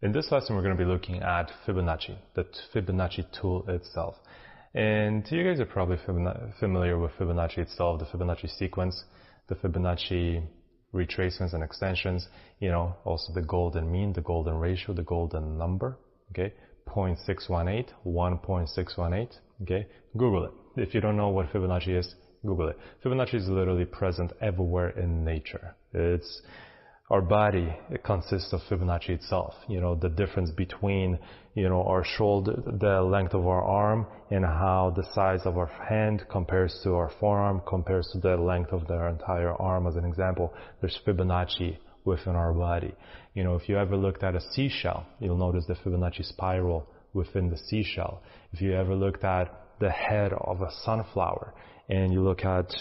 In this lesson, we're going to be looking at Fibonacci, the Fibonacci tool itself. And you guys are probably familiar with Fibonacci itself, the Fibonacci sequence, the Fibonacci retracements and extensions, also the golden mean, the golden ratio, the golden number, okay, 0.618, 1.618, okay, Google it. If you don't know what Fibonacci is, Google it. Fibonacci is literally present everywhere in nature. Our body, it consists of Fibonacci itself. The difference between, our shoulder, the length of our arm, and how the size of our hand compares to our forearm, compares to the length of their entire arm. As an example, there's Fibonacci within our body. If you ever looked at a seashell, you'll notice the Fibonacci spiral within the seashell. If you ever looked at the head of a sunflower, and you look at,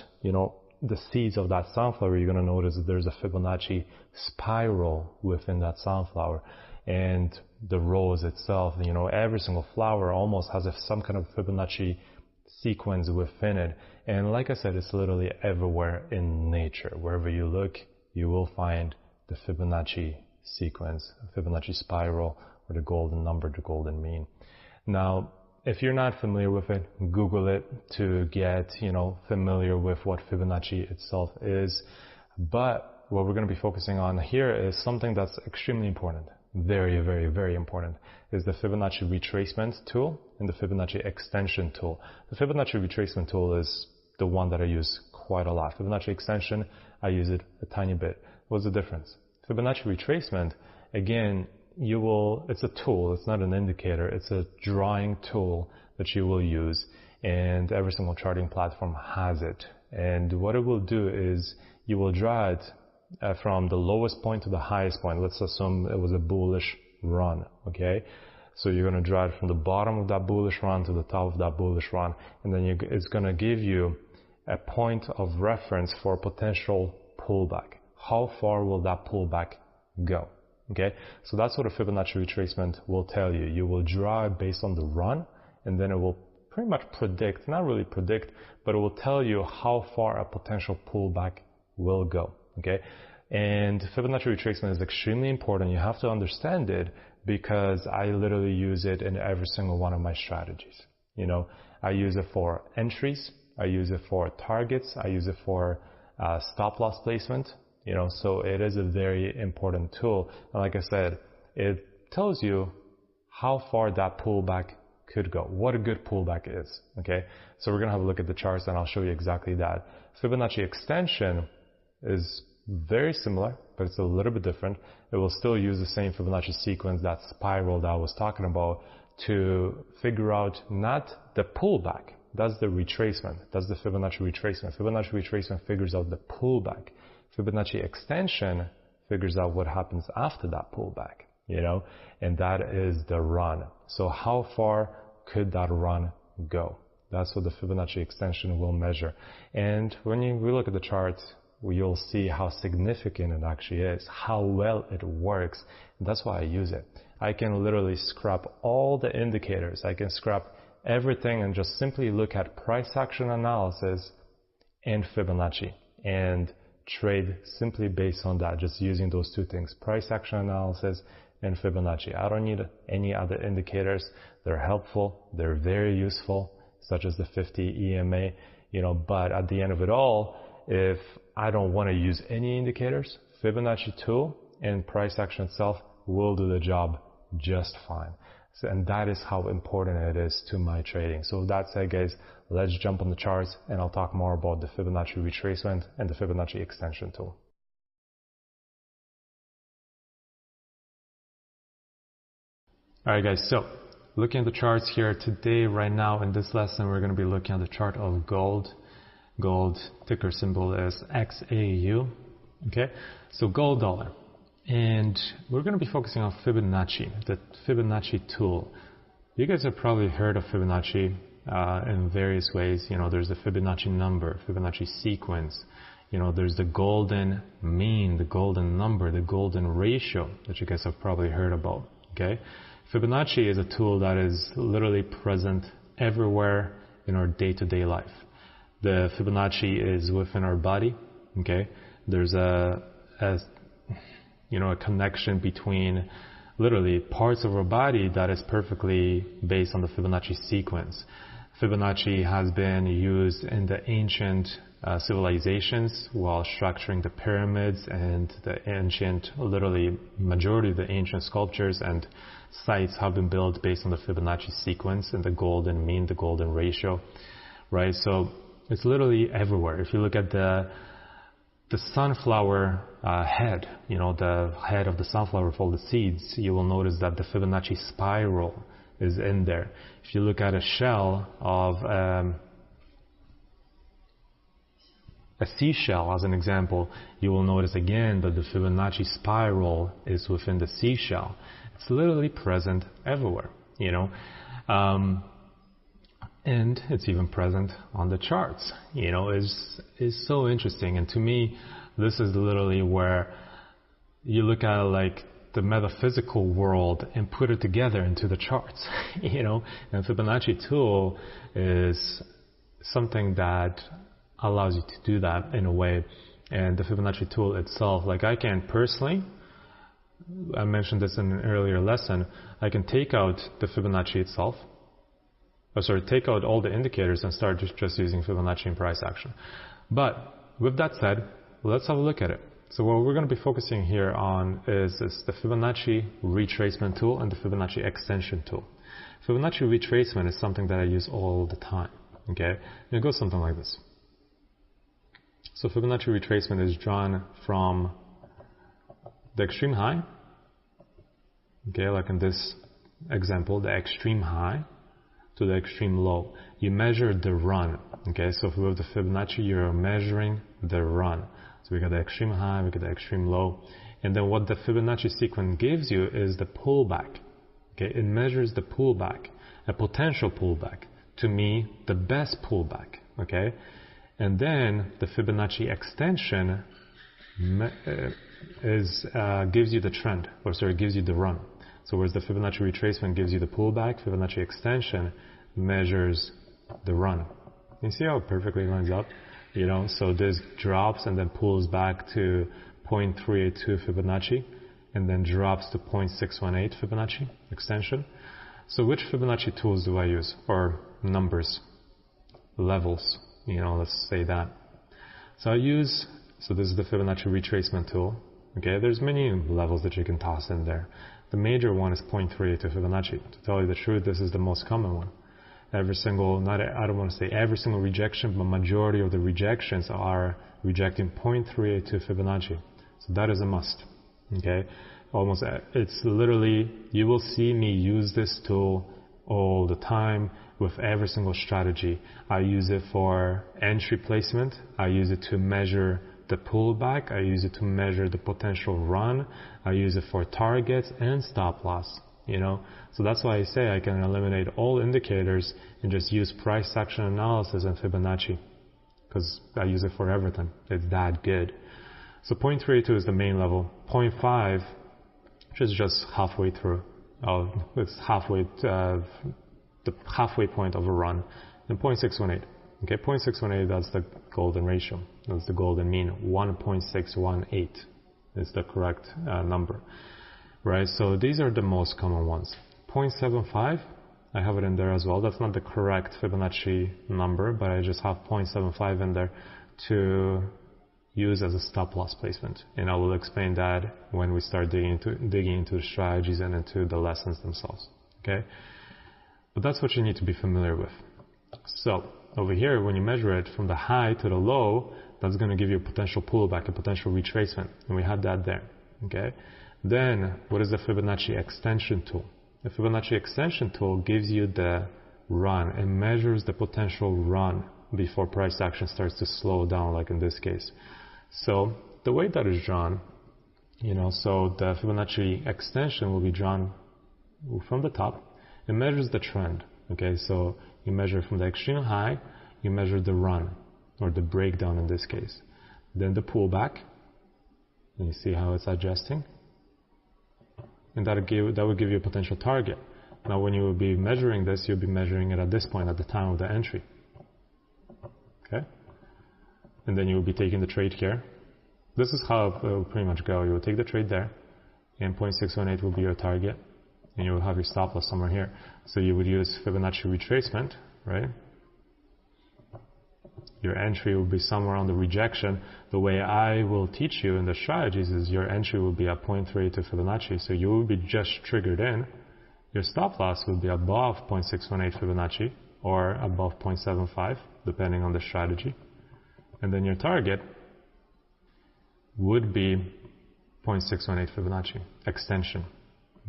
the seeds of that sunflower, you're going to notice that there's a Fibonacci spiral within that sunflower. And the rose itself, every single flower almost has some kind of Fibonacci sequence within it. And like I said, it's literally everywhere in nature. Wherever you look, you will find the Fibonacci sequence, Fibonacci spiral, or the golden number, the golden mean. Now, if you're not familiar with it, Google it to get, familiar with what Fibonacci itself is. But what we're going to be focusing on here is something that's extremely important. Very, very, very important is the Fibonacci retracement tool and the Fibonacci extension tool. The Fibonacci retracement tool is the one that I use quite a lot. Fibonacci extension, I use it a tiny bit. What's the difference? Fibonacci retracement, again, it's a tool, it's not an indicator, it's a drawing tool that you will use, and every single charting platform has it. And what it will do is you will draw it from the lowest point to the highest point. Let's assume it was a bullish run, okay? So you're going to draw it from the bottom of that bullish run to the top of that bullish run, and then it's going to give you a point of reference for potential pullback. How far will that pullback go? Okay, so that's what a Fibonacci retracement will tell you. You will draw it based on the run, and then it will pretty much predict, not really predict, but it will tell you how far a potential pullback will go. Okay, and Fibonacci retracement is extremely important. You have to understand it because I literally use it in every single one of my strategies. I use it for entries, I use it for targets, I use it for stop loss placement. So it is a very important tool. And like I said, it tells you how far that pullback could go, what a good pullback is, okay? So we're going to have a look at the charts and I'll show you exactly that. Fibonacci extension is very similar, but it's a little bit different. It will still use the same Fibonacci sequence, that spiral that I was talking about, to figure out not the pullback. That's the retracement. That's the Fibonacci retracement. Fibonacci retracement figures out the pullback. Fibonacci extension figures out what happens after that pullback, and that is the run. So how far could that run go? That's what the Fibonacci extension will measure. And when we look at the chart, you'll see how significant it actually is, how well it works. And that's why I use it. I can literally scrap all the indicators. I can scrap everything and just simply look at price action analysis and Fibonacci and trade simply based on that, just using those two things, price action analysis and Fibonacci. I don't need any other indicators. They're helpful, they're very useful, such as the 50 EMA, but at the end of it all, if I don't want to use any indicators, Fibonacci tool and price action itself will do the job just fine. And that is how important it is to my trading. So with that said, guys, let's jump on the charts and I'll talk more about the Fibonacci retracement and the Fibonacci extension tool. Alright guys, so looking at the charts here today, right now in this lesson, we're going to be looking at the chart of gold. Gold ticker symbol is XAU. Okay, so gold dollar. And we're going to be focusing on Fibonacci, the Fibonacci tool. You guys have probably heard of Fibonacci in various ways. There's the Fibonacci number, Fibonacci sequence. There's the golden mean, the golden number, the golden ratio that you guys have probably heard about. Okay, Fibonacci is a tool that is literally present everywhere in our day-to-day life. The Fibonacci is within our body. Okay, there's a connection between literally parts of our body that is perfectly based on the Fibonacci sequence. Fibonacci has been used in the ancient civilizations while structuring the pyramids and the ancient, literally majority of the ancient sculptures and sites have been built based on the Fibonacci sequence and the golden mean, the golden ratio, right? So it's literally everywhere. If you look at the sunflower head, the head of the sunflower with all the seeds, you will notice that the Fibonacci spiral is in there. If you look at a shell of a seashell as an example, you will notice again that the Fibonacci spiral is within the seashell. It's literally present everywhere, and it's even present on the charts. Is so interesting. And to me, this is literally where you look at like the metaphysical world and put it together into the charts, And Fibonacci tool is something that allows you to do that in a way. And the Fibonacci tool itself, like I can personally, I mentioned this in an earlier lesson, I can take out the Fibonacci itself, take out all the indicators and start just using Fibonacci in price action. But with that said, let's have a look at it. So what we're going to be focusing here on is the Fibonacci retracement tool and the Fibonacci extension tool. Fibonacci retracement is something that I use all the time. Okay, and it goes something like this. So Fibonacci retracement is drawn from the extreme high, okay, like in this example, the extreme high to the extreme low. You measure the run, okay, so if we have the Fibonacci, you're measuring the run. So we got the extreme high, we got the extreme low, and then what the Fibonacci sequence gives you is the pullback, okay, it measures the pullback, a potential pullback, to me, the best pullback, okay. And then the Fibonacci extension gives you the trend, gives you the run. So whereas the Fibonacci retracement gives you the pullback, Fibonacci extension measures the run. You see how it perfectly lines up? So this drops and then pulls back to 0.382 Fibonacci and then drops to 0.618 Fibonacci extension. So which Fibonacci tools do I use? Or numbers, levels? Let's say that. So this is the Fibonacci retracement tool. Okay, there's many levels that you can toss in there. The major one is 0.38 to Fibonacci. To tell you the truth, this is the most common one. I don't want to say every single rejection, but majority of the rejections are rejecting 0.38 to Fibonacci. So that is a must. Okay, it's literally, you will see me use this tool all the time with every single strategy. I use it for entry placement. I use it to measure the pullback. I use it to measure the potential run. I use it for targets and stop loss. So that's why I say I can eliminate all indicators and just use price action analysis and Fibonacci, because I use it for everything. It's that good. So 0.32 is the main level. 0.5, which is just halfway through. It's the halfway point of a run, and 0.618. Okay, 0.618, that's the golden ratio. That's the golden mean. 1.618 is the correct number, right? So these are the most common ones. 0.75, I have it in there as well. That's not the correct Fibonacci number, but I just have 0.75 in there to use as a stop loss placement. And I will explain that when we start digging into the strategies and into the lessons themselves. Okay? But that's what you need to be familiar with. So over here, when you measure it from the high to the low, that's going to give you a potential pullback, a potential retracement. And we had that there. Okay? Then, what is the Fibonacci extension tool? The Fibonacci extension tool gives you the run and measures the potential run before price action starts to slow down, like in this case. So the way that is drawn, so the Fibonacci extension will be drawn from the top. It measures the trend. Okay, so you measure from the extreme high, you measure the run, or the breakdown in this case. Then the pullback, and you see how it's adjusting. And that will give you a potential target. Now when you will be measuring this, you'll be measuring it at this point, at the time of the entry. Okay? And then you will be taking the trade here. This is how it will pretty much go. You will take the trade there. and 0.618 will be your target, and you will have your stop loss somewhere here. So you would use Fibonacci retracement, right? Your entry will be somewhere on the rejection. The way I will teach you in the strategies is your entry will be at 0.32 Fibonacci, so you will be just triggered in. Your stop loss will be above 0.618 Fibonacci or above 0.75, depending on the strategy. And then your target would be 0.618 Fibonacci extension.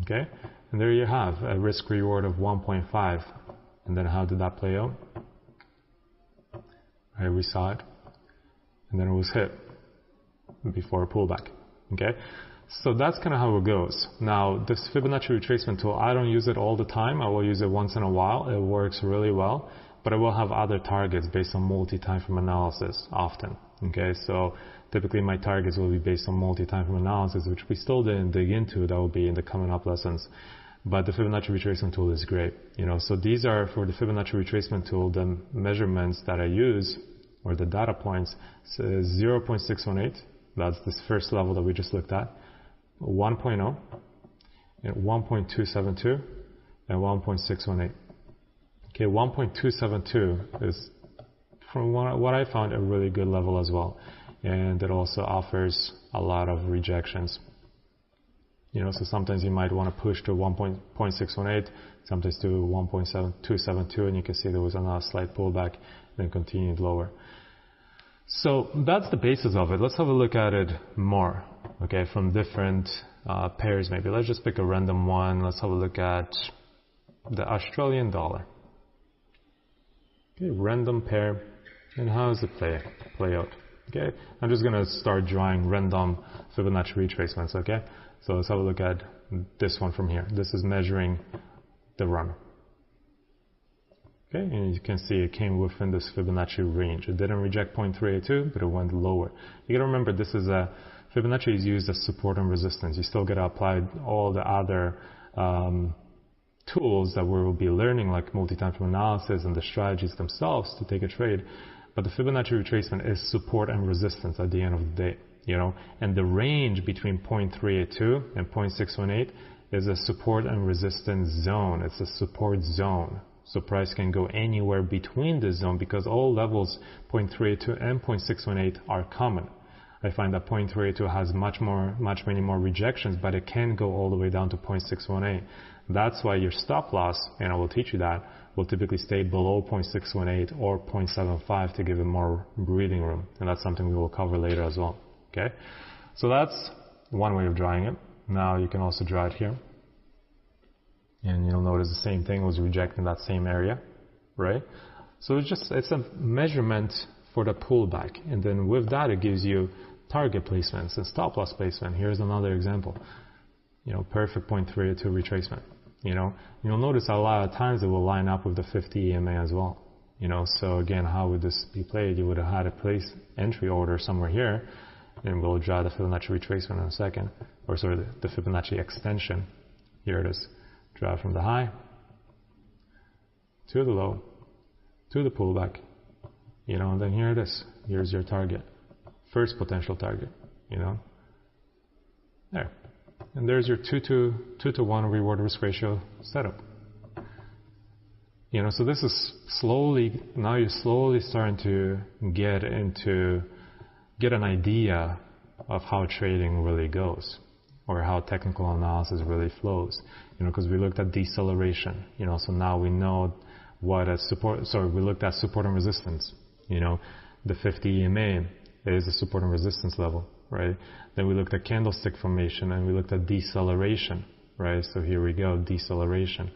Okay? And there you have a risk reward of 1.5. And then how did that play out? Right, we saw it. And then it was hit before a pullback. Okay? So that's kind of how it goes. Now, this Fibonacci retracement tool, I don't use it all the time. I will use it once in a while. It works really well. But I will have other targets based on multi-time frame analysis often. Okay, so typically my targets will be based on multi-time frame analysis, which we still didn't dig into. That will be in the coming up lessons. But the Fibonacci retracement tool is great. So these are, for the Fibonacci retracement tool, the measurements that I use, or the data points, is 0.618. That's this first level that we just looked at. 1.0, and 1.272, and 1.618. Okay, 1.272 is, from what I found, a really good level as well. And it also offers a lot of rejections. So sometimes you might want to push to 1.618, sometimes to 1.272, and you can see there was another slight pullback, then continued lower. So that's the basis of it. Let's have a look at it more, okay, from different pairs maybe. Let's just pick a random one. Let's have a look at the Australian dollar. Okay, random pair. And how does it play out? Okay, I'm just going to start drawing random Fibonacci retracements, okay? So let's have a look at this one from here. This is measuring the run. Okay, and you can see it came within this Fibonacci range. It didn't reject 0.382, but it went lower. You got to remember, this is Fibonacci is used as support and resistance. You still got to apply all the other tools that we will be learning, like multi-time frame analysis and the strategies themselves to take a trade. But the Fibonacci retracement is support and resistance at the end of the day. And the range between 0.382 and 0.618 is a support and resistance zone. It's a support zone. So price can go anywhere between this zone because all levels 0.382 and 0.618 are common. I find that 0.382 has many more rejections, but it can go all the way down to 0.618. That's why your stop loss, and I will teach you that, will typically stay below 0.618 or 0.75 to give it more breathing room. And that's something we will cover later as well. Okay? So that's one way of drawing it. Now you can also draw it here. And you'll notice the same thing was rejecting that same area, right? So it's a measurement for the pullback. And then with that, it gives you target placements and stop loss placement. Here's another example. Perfect 0.382 retracement. You'll notice a lot of times it will line up with the 50 EMA as well. So again, how would this be played? You would have had a place entry order somewhere here, and we'll draw the Fibonacci retracement in a second. Or sorry, the Fibonacci extension. Here it is. Draw from the high to the low to the pullback, and then here it is. Here's your target, first potential target, there, and there's your 2 to 1 reward risk ratio setup. So this is now you're slowly starting to get an idea of how trading really goes, or how technical analysis really flows. Because we looked at deceleration, so now we know what we looked at support and resistance. The 50 EMA is a support and resistance level, right? Then we looked at candlestick formation, and we looked at deceleration, right? So here we go, deceleration.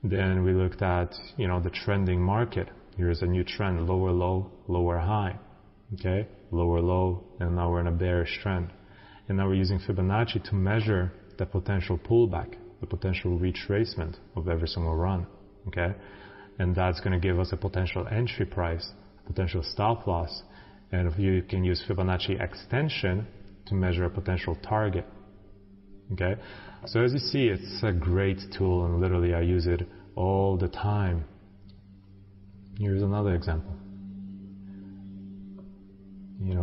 Then we looked at, the trending market. Here's a new trend, lower low, lower high, okay? Lower low, and now we're in a bearish trend. And now we're using Fibonacci to measure the potential pullback, the potential retracement of every single run, okay? And that's going to give us a potential entry price, potential stop loss, and if you can use Fibonacci extension to measure a potential target, okay? So as you see, it's a great tool, and literally I use it all the time. Here's another example.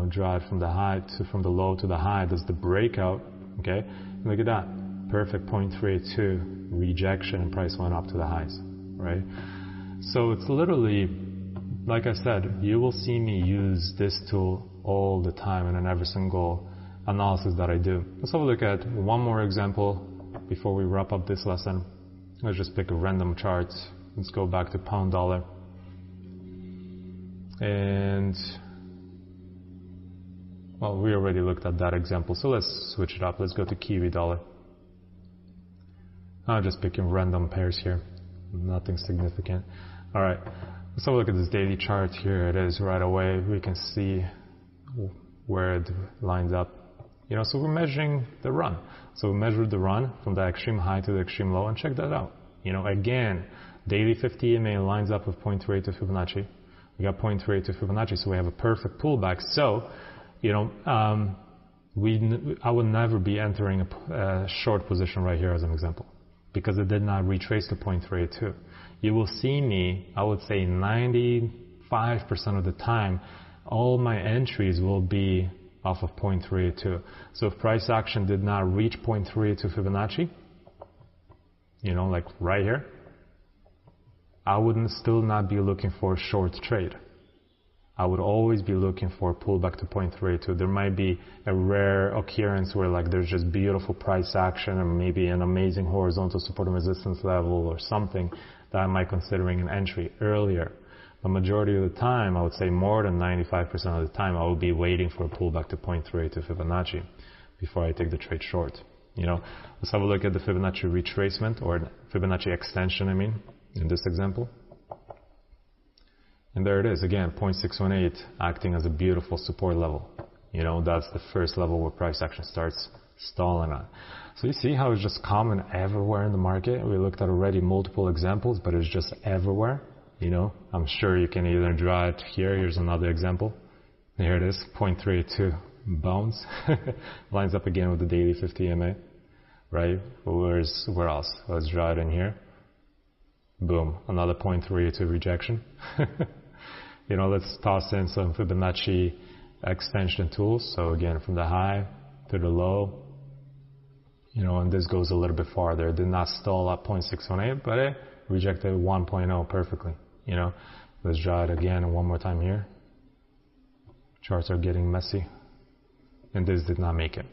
Draw it from the low to the high. That's the breakout, okay? Look at that. perfect 0.382 rejection and price went up to the highs, right? So it's literally, like I said, you will see me use this tool all the time and in every single analysis that I do. Let's have a look at one more example before we wrap up this lesson. Let's just pick a random chart. Let's go back to pound dollar. And well, we already looked at that example, so let's switch it up. Let's go to Kiwi dollar. I'm just picking random pairs here, nothing significant. All right, let's have a look at this daily chart. Here it is right away. We can see where it lines up. You know, so we're measuring the run. So we measured the run from the extreme high to the extreme low, and check that out. You know, again, daily 50 EMA lines up with 0.382 Fibonacci. We got 0.382 Fibonacci, so we have a perfect pullback. So, you know, I would never be entering a short position right here as an example, because it did not retrace to 0.382. You will see me, I would say 95% of the time, all my entries will be off of 0.382. So if price action did not reach 0.382 Fibonacci, you know, like right here, I would still not be looking for a short trade. I would always be looking for a pullback to 0.382. There might be a rare occurrence where like there's just beautiful price action or maybe an amazing horizontal support and resistance level or something that I might considering an entry earlier. The majority of the time, I would say more than 95% of the time, I will be waiting for a pullback to 0.382 Fibonacci before I take the trade short. You know, let's have a look at the Fibonacci retracement, or Fibonacci extension, I mean, in this example. And there it is, again, 0.618 acting as a beautiful support level. You know, that's the first level where price action starts stalling on. So you see how it's just common everywhere in the market. We looked at already multiple examples, but it's just everywhere. You know, I'm sure you can either draw it here. Here's another example. There it is, 0.382 bounce. Lines up again with the daily 50 EMA, right? Where else? Let's draw it in here. Boom, another 0.382 rejection. You know, let's toss in some Fibonacci extension tools. So again, from the high to the low, you know, and this goes a little bit farther. It did not stall at 0.618, but it rejected 1.0 perfectly. You know, let's draw it again one more time here. Charts are getting messy, and this did not make it.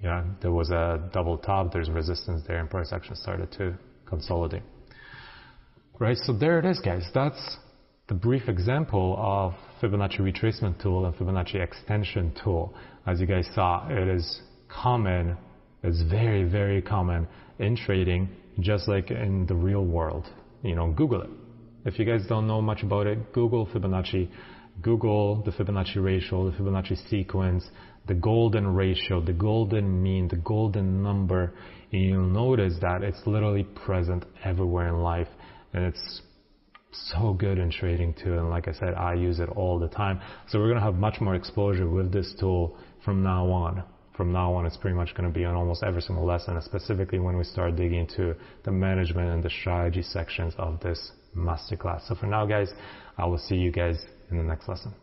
Yeah, there was a double top. There's resistance there, and price action started to consolidate. Right, so there it is, guys. That's the brief example of Fibonacci retracement tool and Fibonacci extension tool. As you guys saw, it is common. It's very, very common in trading, just like in the real world. You know, Google it. If you guys don't know much about it, Google Fibonacci, Google the Fibonacci ratio, the Fibonacci sequence, the golden ratio, the golden mean, the golden number, and you'll notice that it's literally present everywhere in life, and it's so good in trading too. And like I said, I use it all the time. So we're going to have much more exposure with this tool from now on. From now on, it's pretty much going to be on almost every single lesson, specifically when we start digging into the management and the strategy sections of this masterclass. So for now, guys, I will see you guys in the next lesson.